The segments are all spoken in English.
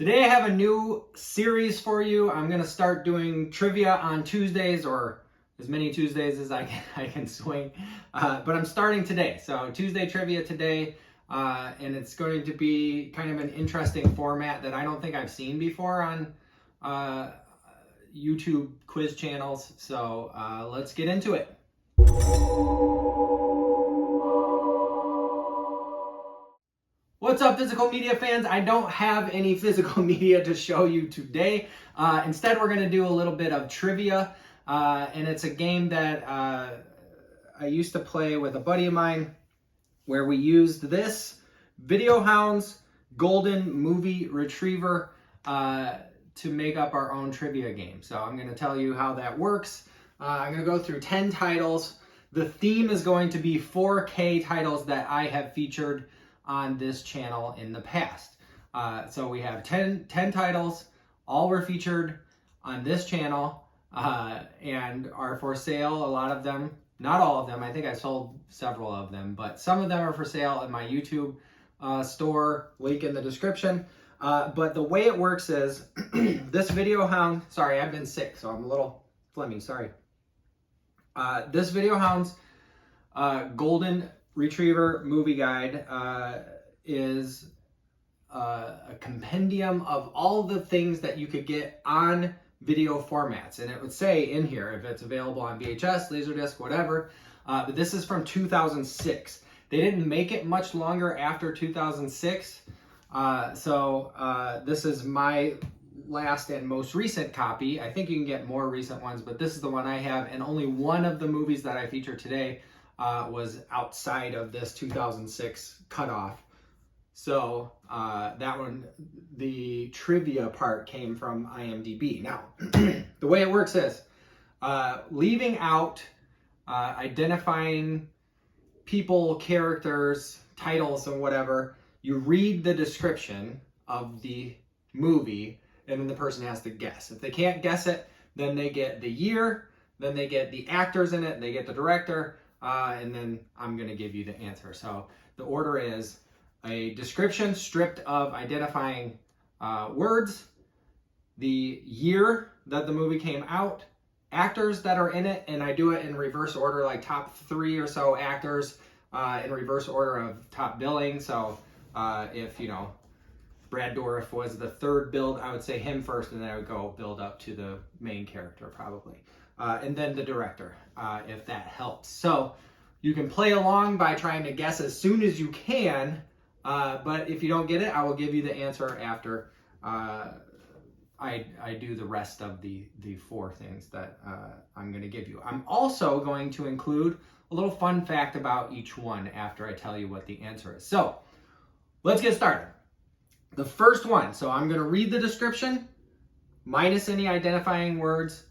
Today I have a new series for you. I'm going to start doing trivia on Tuesdays, or as many Tuesdays as I can swing. But I'm starting today. So Tuesday trivia today, and it's going to be kind of an interesting format that I don't think I've seen before on YouTube quiz channels. So let's get into it. What's up, physical media fans? I don't have any physical media to show you today. Instead, we're going to do a little bit of trivia, and it's a game that I used to play with a buddy of mine where we used this VideoHound's golden movie retriever to make up our own trivia game. So I'm going to tell you how that works. I'm going to go through 10 titles. The theme is going to be 4K titles that I have featured on this channel in the past. So we have 10 titles, all were featured on this channel and are for sale. A lot of them, not all of them, I think I sold several of them, but some of them are for sale in my YouTube store, link in the description. But the way it works is this VideoHound, sorry, I've been sick, so I'm a little phlegmy, sorry. This VideoHound's golden retriever movie guide is a compendium of all the things that you could get on video formats, and it would say in here if it's available on VHS, Laserdisc, whatever. But this is from 2006. They didn't make it much longer after 2006, so this is my last and most recent copy. I think you can get more recent ones, but this is the one I have, and only one of the movies that I feature today was outside of this 2006 cutoff. So that one, the trivia part came from IMDB. Now, the way it works is leaving out identifying people, characters, titles, and whatever. You read the description of the movie, and then the person has to guess. If they can't guess it, then they get the year, then they get the actors in it, they get the director, and then I'm going to give you the answer. So the order is a description stripped of identifying words, the year that the movie came out, actors that are in it, and I do it in reverse order, like top 3 or so actors in reverse order of top billing. So if, you know, Brad Dourif was the 3rd build, I would say him first, and then I would go build up to the main character probably. And then the director, if that helps. So you can play along by trying to guess as soon as you can, but if you don't get it, I will give you the answer after I do the rest of the 4 things that I'm going to give you. I'm also going to include a little fun fact about each one after I tell you what the answer is. So let's get started. The first one, so I'm going to read the description minus any identifying words,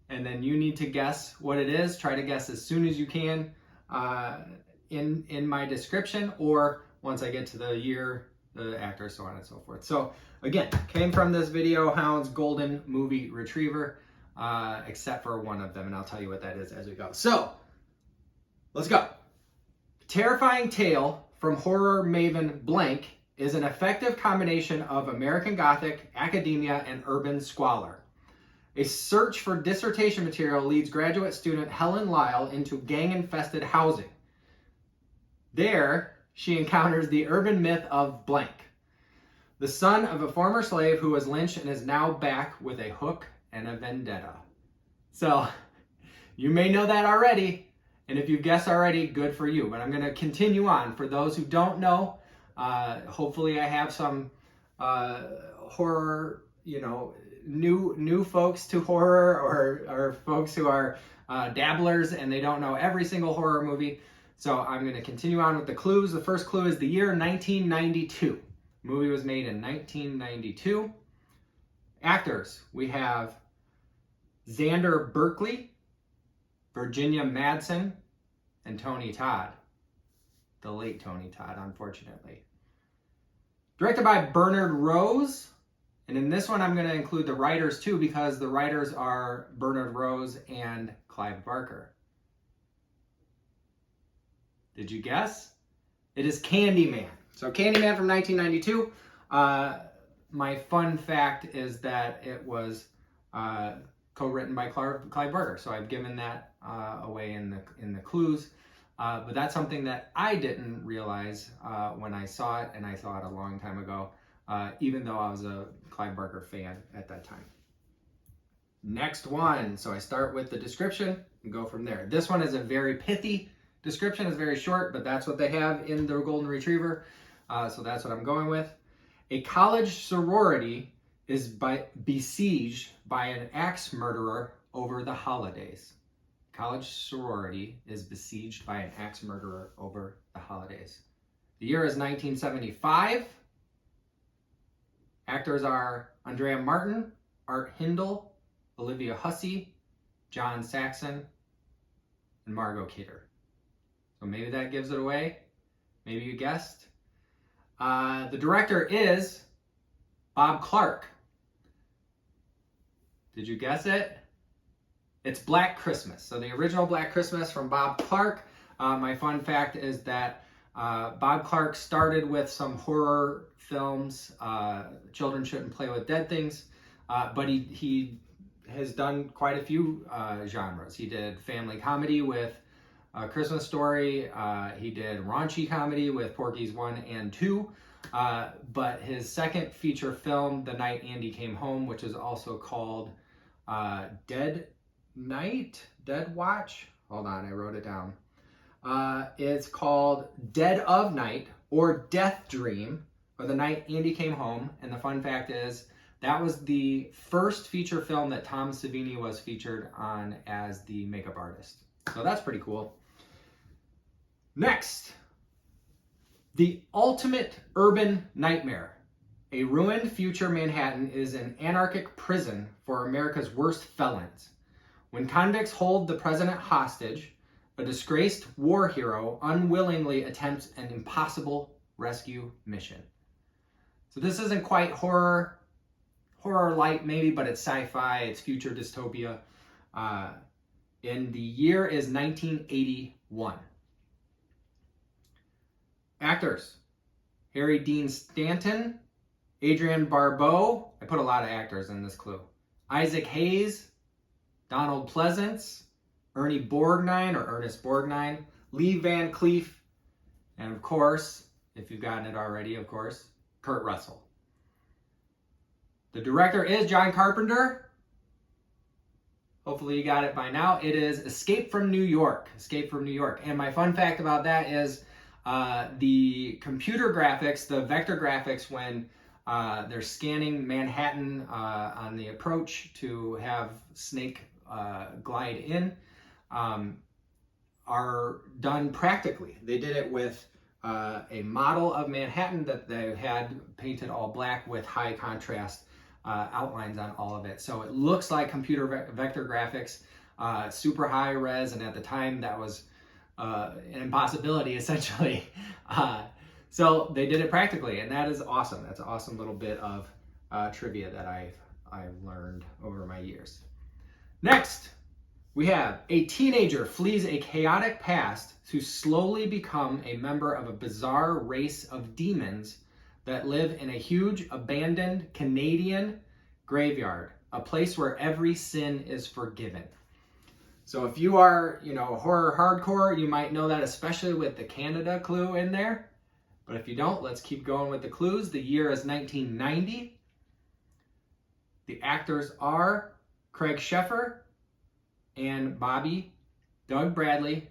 and then you need to guess what it is. Try to guess as soon as you can in my description, or once I get to the year, the actor, so on and so forth. So again, came from this VideoHound's golden movie retriever, except for one of them, and I'll tell you what that is as we go. So let's go. Terrifying tale from horror maven blank is an effective combination of American Gothic, academia, and urban squalor. A search for dissertation material leads graduate student Helen Lyle into gang-infested housing. There, she encounters the urban myth of blank, the son of a former slave who was lynched and is now back with a hook and a vendetta. So, you may know that already, and if you've guessed already, good for you. But I'm going to continue on. For those who don't know, hopefully I have some horror, you know, new folks to horror, or folks who are dabblers and they don't know every single horror movie. So I'm going to continue on with the clues. The first clue is the year 1992. The movie was made in 1992. Actors, we have Xander Berkeley, Virginia Madsen, and Tony Todd. The late Tony Todd, unfortunately. Directed by Bernard Rose. And in this one, I'm going to include the writers too, because the writers are Bernard Rose and Clive Barker. Did you guess? It is Candyman. So Candyman from 1992. my fun fact is that it was co-written by Clive Barker. So I've given that away in the clues. But that's something that I didn't realize when I saw it, and I saw it a long time ago, even though I was a Clive Barker fan at that time. Next one. So I start with the description and go from there. This one is a very pithy description. It's very short, but that's what they have in their Golden Retriever. So that's what I'm going with. A college sorority is besieged by an axe murderer over the holidays. College sorority is besieged by an axe murderer over the holidays. The year is 1975. Actors are Andrea Martin, Art Hindle, Olivia Hussey, John Saxon, and Margot Kidder. So maybe that gives it away. Maybe you guessed. The director is Bob Clark. Did you guess it? It's Black Christmas. So the original Black Christmas from Bob Clark. My fun fact is that Bob Clark started with some horror films. Children Shouldn't Play with Dead Things. But he has done quite a few genres. He did family comedy with Christmas Story. He did raunchy comedy with Porky's 1 and 2. But his second feature film, The Night Andy Came Home, which is also called Dead Watch. Hold on, I wrote it down. It's called Dead of Night or Death Dream, or The Night Andy Came Home. And the fun fact is, that was the first feature film that Tom Savini was featured on as the makeup artist. So that's pretty cool. Next, The Ultimate Urban Nightmare. A ruined future Manhattan is an anarchic prison for America's worst felons. When convicts hold the president hostage, a disgraced war hero unwillingly attempts an impossible rescue mission. So this isn't quite horror light maybe, but it's sci-fi, it's future dystopia. And the year is 1981. Actors: Harry Dean Stanton, Adrienne Barbeau. I put a lot of actors in this clue. Isaac Hayes, Donald Pleasance, Ernest Borgnine, Lee Van Cleef, and of course, if you've gotten it already, of course, Kurt Russell. The director is John Carpenter. Hopefully you got it by now. It is Escape from New York. Escape from New York. And my fun fact about that is the computer graphics, the vector graphics when they're scanning Manhattan on the approach to have Snake glide in, are done practically. They did it with a model of Manhattan that they had painted all black with high contrast outlines on all of it. So it looks like computer vector graphics, super high res, and at the time that was an impossibility essentially. So they did it practically, and that is awesome. That's an awesome little bit of trivia that I've learned over my years. Next, we have a teenager flees a chaotic past to slowly become a member of a bizarre race of demons that live in a huge abandoned Canadian graveyard, a place where every sin is forgiven. So if you are, horror hardcore, you might know that, especially with the Canada clue in there. But if you don't, let's keep going with the clues. The year is 1990. The actors are Craig Sheffer, Ann Bobby, Doug Bradley,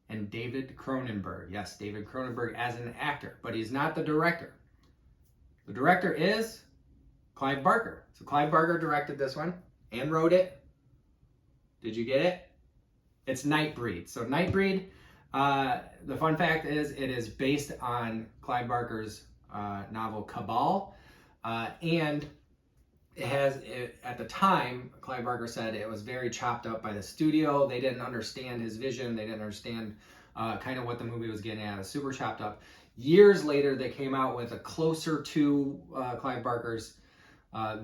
and David Cronenberg. Yes, David Cronenberg as an actor, but he's not the director. The director is Clive Barker. So Clive Barker directed this one and wrote it. Did you get it? It's Nightbreed. So Nightbreed, the fun fact is it is based on Clive Barker's novel Cabal. And it has, at the time, Clive Barker said it was very chopped up by the studio. They didn't understand his vision. They didn't understand kind of what the movie was getting at. It was super chopped up. Years later, they came out with a closer to Clive Barker's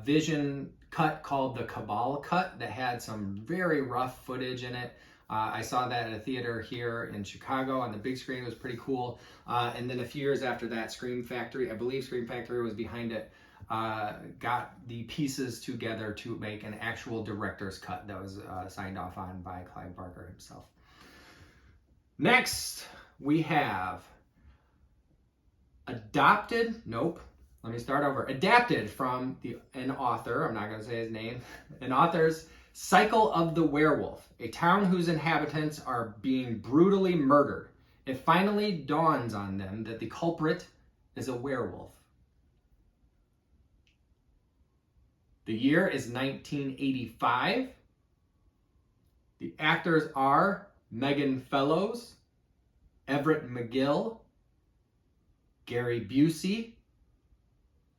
vision cut called the Cabal cut that had some very rough footage in it. I saw that at a theater here in Chicago on the big screen. It was pretty cool. And then a few years after that, Scream Factory, I believe Scream Factory was behind it, got the pieces together to make an actual director's cut that was signed off on by Clive Barker himself. Next, we have adapted from an author, I'm not going to say his name, an author's Cycle of the Werewolf, a town whose inhabitants are being brutally murdered. It finally dawns on them that the culprit is a werewolf. The year is 1985. The actors are Megan Fellows, Everett McGill, Gary Busey,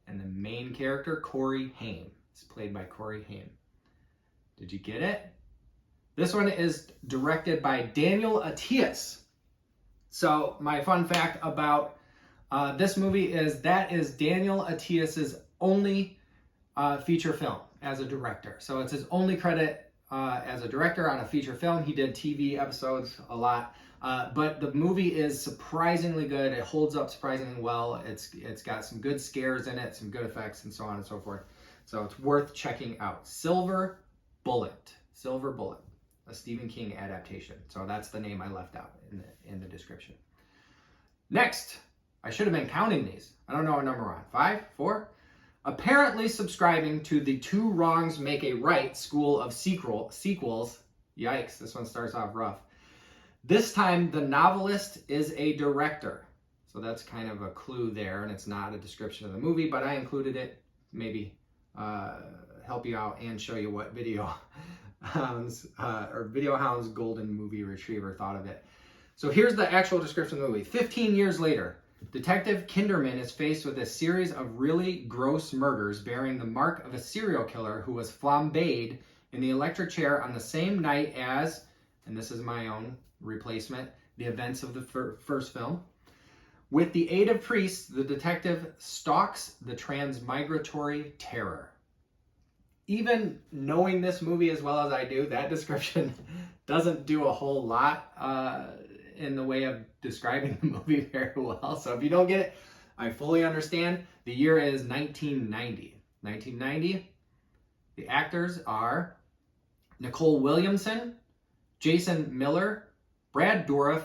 and the main character, Corey Haim. It's played by Corey Haim. Did you get it? This one is directed by Daniel Attias. So my fun fact about this movie is that is Daniel Attias' only feature film as a director. So it's his only credit as a director on a feature film. He did TV episodes a lot, but the movie is surprisingly good. It holds up surprisingly well. It's got some good scares in it, some good effects, and so on and so forth. So it's worth checking out. Silver Bullet, a Stephen King adaptation. So that's the name I left out in the description. Next, I should have been counting these. I don't know what number we're on. 5, 4. Apparently subscribing to the Two Wrongs Make a Right school of sequels. Yikes, this one starts off rough. This time, the novelist is a director. So that's kind of a clue there, and it's not a description of the movie, but I included it, maybe help you out and show you what VideoHound's Golden Movie Retriever thought of it. So here's the actual description of the movie. 15 years later, Detective Kinderman is faced with a series of really gross murders bearing the mark of a serial killer who was flambéed in the electric chair on the same night as, and this is my own replacement, the events of the first film. With the aid of priests, the detective stalks the transmigratory terror. Even knowing this movie as well as I do, that description doesn't do a whole lot in the way of describing the movie very well. So if you don't get it, I fully understand. The year is 1990. 1990. The actors are Nicole Williamson, Jason Miller, Brad Dourif,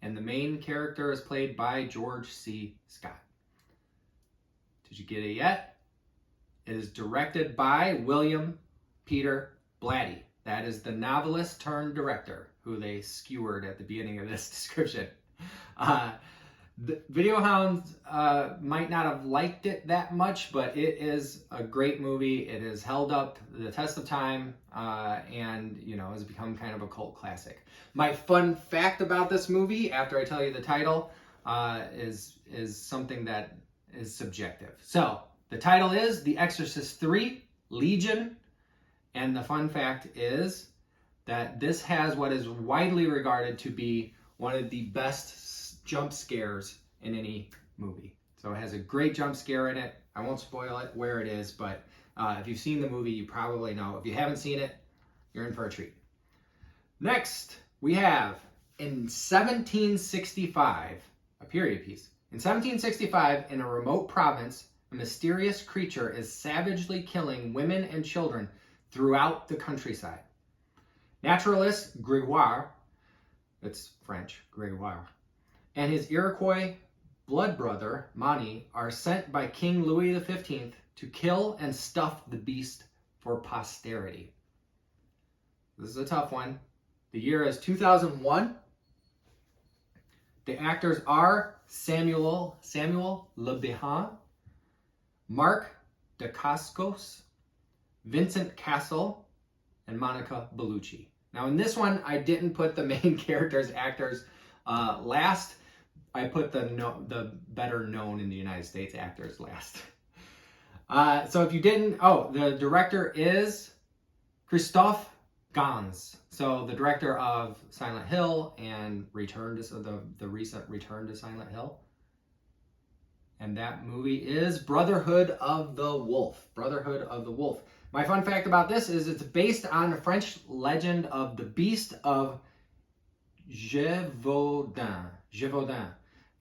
and the main character is played by George C. Scott. Did you get it yet? It is directed by William Peter Blatty. That is the novelist turned director who they skewered at the beginning of this description. The VideoHound might not have liked it that much, but it is a great movie. It has held up the test of time and, you know, has become kind of a cult classic. My fun fact about this movie, after I tell you the title, is something that is subjective. So the title is The Exorcist 3, Legion. And the fun fact is that this has what is widely regarded to be one of the best jump scares in any movie. So it has a great jump scare in it. I won't spoil it where it is, but if you've seen the movie, you probably know. If you haven't seen it, you're in for a treat. Next, we have in 1765, a period piece. In 1765, in a remote province, a mysterious creature is savagely killing women and children throughout the countryside. Naturalist Grégoire, it's French, Grégoire, and his Iroquois blood brother, Mani, are sent by King Louis XV to kill and stuff the beast for posterity. This is a tough one. The year is 2001. The actors are Samuel Le Bihan, Mark Dacascos, Vincent Castle, and Monica Bellucci. Now in this one, I didn't put the main actors last. I put the better known in the United States actors last. So if you didn't, the director is Christophe Gans. So the director of Silent Hill and the recent Return to Silent Hill. And that movie is Brotherhood of the Wolf. Brotherhood of the Wolf. My fun fact about this is it's based on the French legend of the Beast of Gévaudan,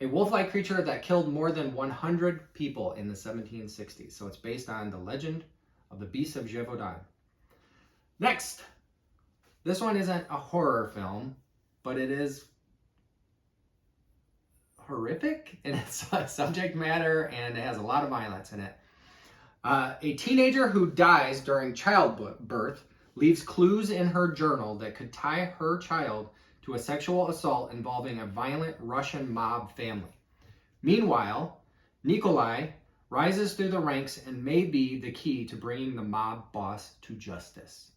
a wolf-like creature that killed more than 100 people in the 1760s. So it's based on the legend of the Beast of Gévaudan. Next, this one isn't a horror film, but it is horrific in its subject matter, and it has a lot of violence in it. A teenager who dies during childbirth leaves clues in her journal that could tie her child to a sexual assault involving a violent Russian mob family. Meanwhile, Nikolai rises through the ranks and may be the key to bringing the mob boss to justice.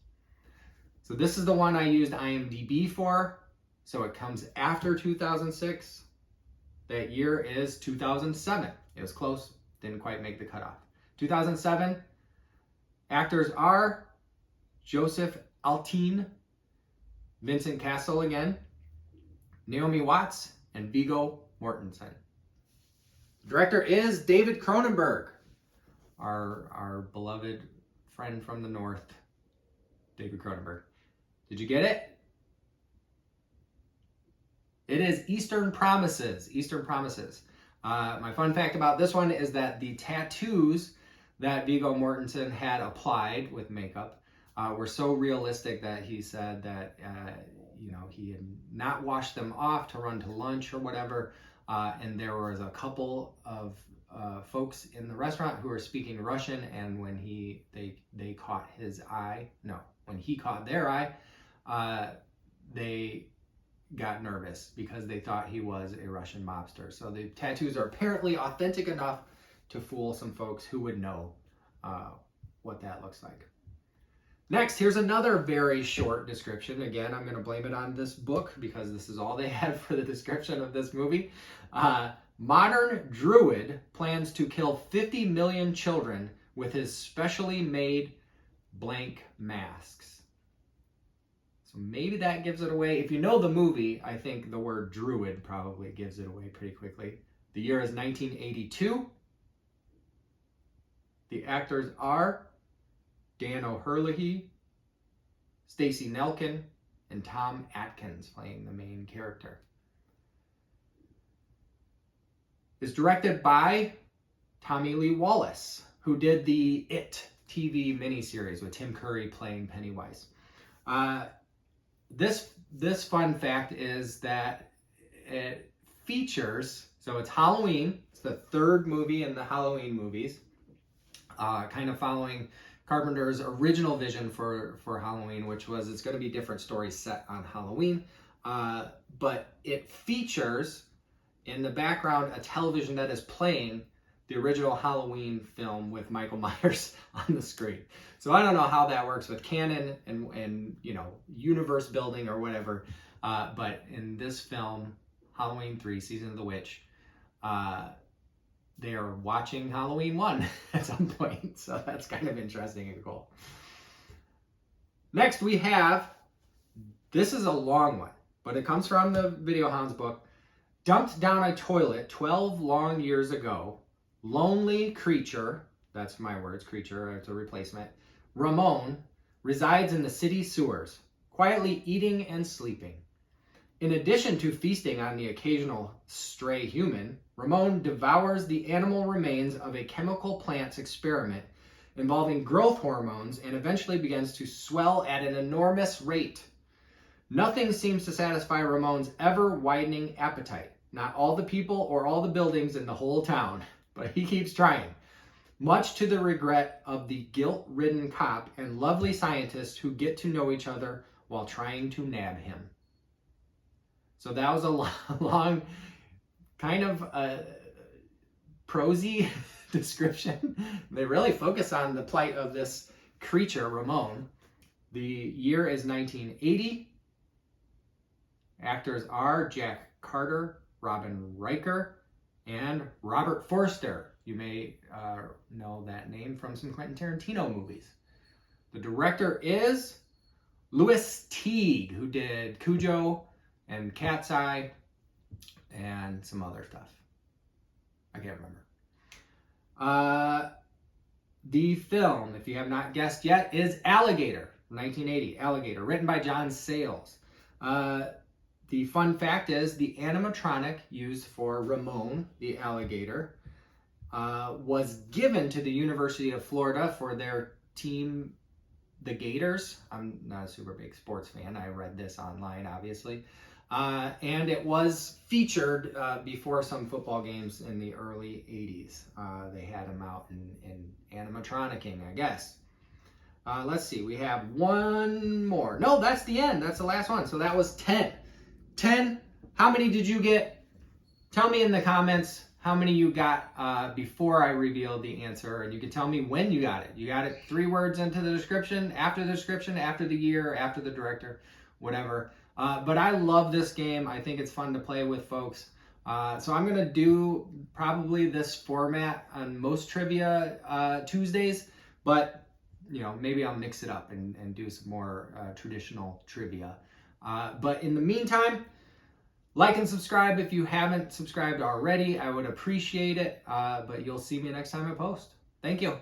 So this is the one I used IMDB for. So it comes after 2006. That year is 2007. It was close, didn't quite make the cutoff. 2007, actors are Joseph Altine, Vincent Cassel again, Naomi Watts, and Viggo Mortensen. Director is David Cronenberg, our beloved friend from the north, David Cronenberg. Did you get it? It is Eastern Promises. Eastern Promises. My fun fact about this one is that the tattoos that Viggo Mortensen had applied with makeup were so realistic that he said that he had not washed them off to run to lunch or whatever, and there was a couple of folks in the restaurant who were speaking Russian, and when they caught his eye, when he caught their eye, they got nervous because they thought he was a Russian mobster. So the tattoos are apparently authentic enough to fool some folks who would know what that looks like. Next, here's another very short description. Again, I'm going to blame it on this book because this is all they had for the description of this movie. Modern druid plans to kill 50 million children with his specially made blank masks. So maybe that gives it away. If you know the movie, I think the word druid probably gives it away pretty quickly. The year is 1982. The actors are Dan O'Herlihy, Stacey Nelkin, and Tom Atkins playing the main character. It's directed by Tommy Lee Wallace, who did the It TV miniseries with Tim Curry playing Pennywise. This fun fact is that it features, so it's Halloween. It's the third movie in the Halloween movies, kind of following Carpenter's original vision for Halloween, which was it's going to be different stories set on Halloween. But it features in the background a television that is playing the original Halloween film with Michael Myers on the screen. So I don't know how that works with canon and universe building or whatever. But in this film, Halloween 3, Season of the Witch, they are watching Halloween 1 at some point. So that's kind of interesting and cool. Next we have, this is a long one, but it comes from the VideoHound's book. Dumped down a toilet 12 long years ago, lonely creature, that's my words, creature, it's a replacement, Ramon resides in the city sewers, quietly eating and sleeping. In addition to feasting on the occasional stray human, Ramon devours the animal remains of a chemical plant's experiment involving growth hormones and eventually begins to swell at an enormous rate. Nothing seems to satisfy Ramon's ever-widening appetite. Not all the people or all the buildings in the whole town, but he keeps trying, much to the regret of the guilt-ridden cop and lovely scientist who get to know each other while trying to nab him. So that was a long, kind of prosy description. They really focus on the plight of this creature, Ramon. The year is 1980. Actors are Jack Carter, Robin Riker, and Robert Forster. You may know that name from some Quentin Tarantino movies. The director is Louis Teague, who did Cujo and Cat's Eye and some other stuff. I can't remember. The film, if you have not guessed yet, is Alligator, 1980. Alligator, written by John Sayles. The fun fact is the animatronic used for Ramon, the alligator, was given to the University of Florida for their team, the Gators. I'm not a super big sports fan. I read this online, obviously. And it was featured before some football games in the early 80s. They had him out in animatronicing, I guess. Let's see, we have one more. No, that's the end. That's the last one. So that was 10. 10. How many did you get? Tell me in the comments how many you got before I revealed the answer. And you can tell me when you got it. You got it 3 words into the description, after the year, after the director, whatever. But I love this game. I think it's fun to play with folks. So I'm going to do probably this format on most trivia Tuesdays, but you know, maybe I'll mix it up and do some more traditional trivia. But in the meantime, like and subscribe if you haven't subscribed already. I would appreciate it. But you'll see me next time I post. Thank you.